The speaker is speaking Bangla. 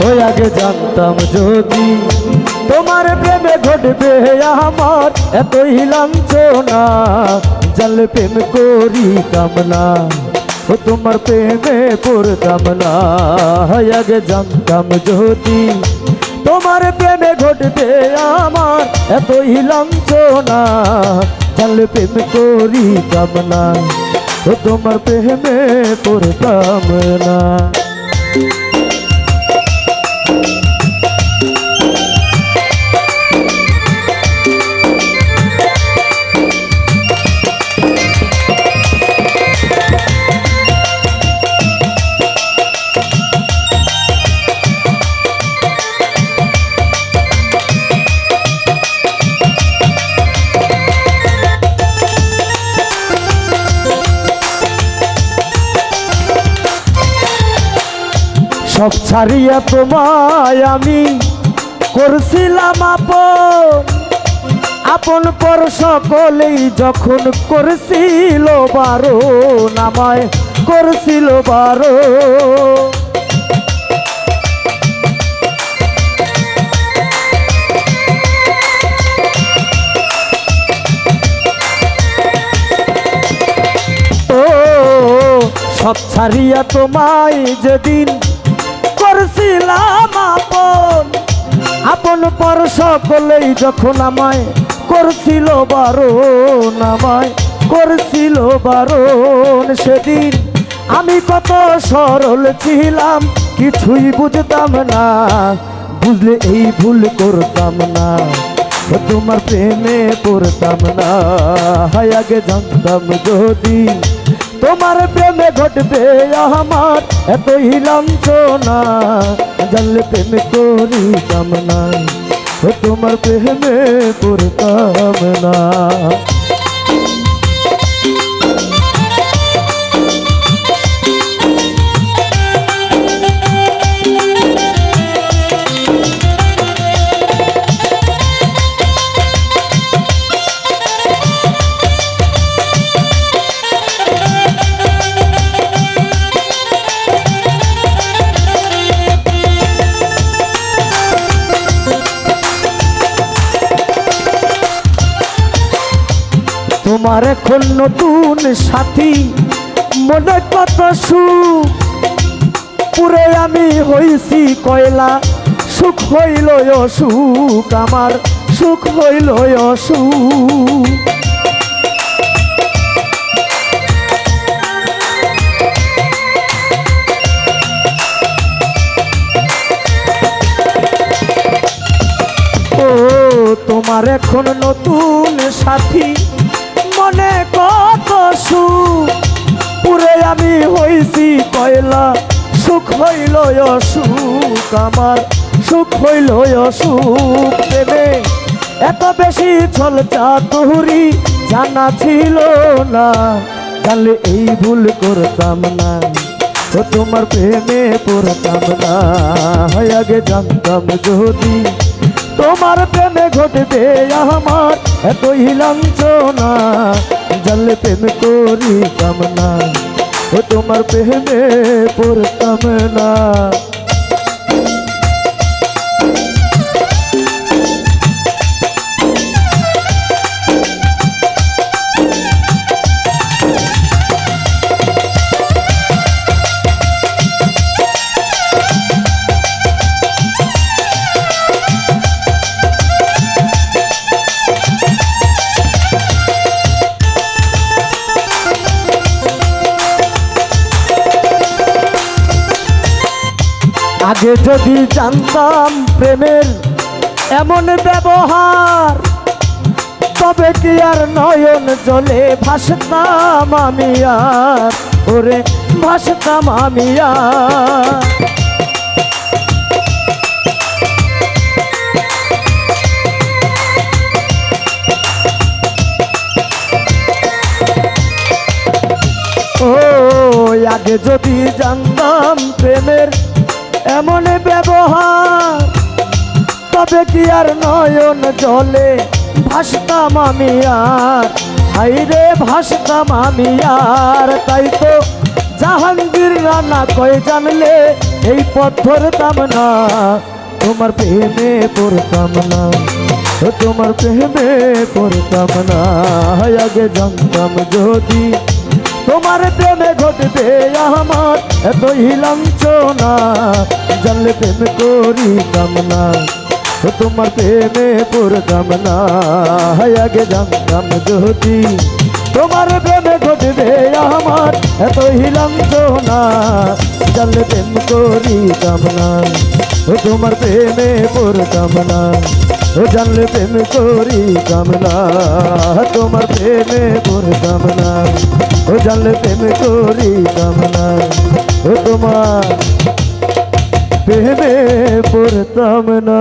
ওই আগে জানতাম যদি তোমার প্রেমে ঘটবে আমার এতই লাঞ্ছনা, জানলে প্রেম করি কামনা, ও তোমার প্রেমে পড়তাম না। আগে জানতাম যদি তোমার প্রেমে ঘটবে আমার এতই লাঞ্ছনা, জানলে প্রেম করি কামনা, ও তোমার প্রেমে পড়তাম না। সব ছাড়িয়া তোমায় আমি করছিলাম আপন, আপন পর সকলেই যখন করছিল বারণ, আমায় করছিল বারণ। ও সব ছাড়িয়া তোমায় যেদিন করছিলাম আপন, আপন পর সকলেই যখন আমায় করছিল বারণ, আমায় করছিল বারণ। সেদিন আমি কত সরল ছিলাম, কিছুই বুঝতাম না, বুঝলে এই ভুল করতাম না, তোমার প্রেমে পড়তাম না। আগে জানতাম যদি তোমার প্রেমে ঘটবে আমার এতই লাঞ্ছনা, জানলে প্রেম করি কামনা, ও তোমার প্রেমে পড়তাম না। তোমার এখন নতুন সাথী, মনে কত সুখ, পুরে আমি হইছি কয়লা, সুখ হইল অসুখ, আমার সুখ হইল অসুখ। ও তোমার এখন নতুন সাথী, মনে কত সুখ, পুরে আমি হইছি কয়লা, সুখ হইল অসুখ, আমার সুখ হইল অসুখ। প্রেমে এত বেশি ছল চাতুরি জানা ছিল না, জানলে এই ভুল করতাম না, ও তোমার প্রেমে পড়তাম না। আগে জানতাম যদি তোমার প্রেমে ঘটবে আমার এতই লাঞ্ছনা, জানলে প্রেম করি কামনা, ও তোমার প্রেমে পড়তাম না। আগে যদি জানতাম প্রেমের এমন ব্যবহার, তবে কি আর নয়ন জলে ভাসতাম আমি আর, ওরে ভাসতাম আমি আর। ও আগে যদি জানতাম প্রেমের এমন ব্যবহার, তবে কি আর নয়ন জলে ভাসতাম আমি আর, হাইরে ভাসতাম আমি আর। তাই তো জাহাঙ্গীর রানা কয় জানলে এই পথ ধরতাম না, তোমার প্রেমে পড়তাম না, তোমার প্রেমে পড়তাম না। আগে জানতাম যদি তোমার প্রেমে ঘটবে আমার এত হিলাঞ্চনা, জানলে প্রেম করিতাম না, তোমার প্রেমে পড়তাম না। আগে জানতাম যদি তোমার প্রেমে ঘটবে আমার এত হিলাঞ্চনা, জানলে প্রেম করিতাম না, তোমার প্রেমে পড়তাম না, জানলে প্রেম করিতাম না, তোমার প্রেমে পড়তাম না, জানলে প্রেম করিতাম না, তোমার প্রেমে পড়তাম না।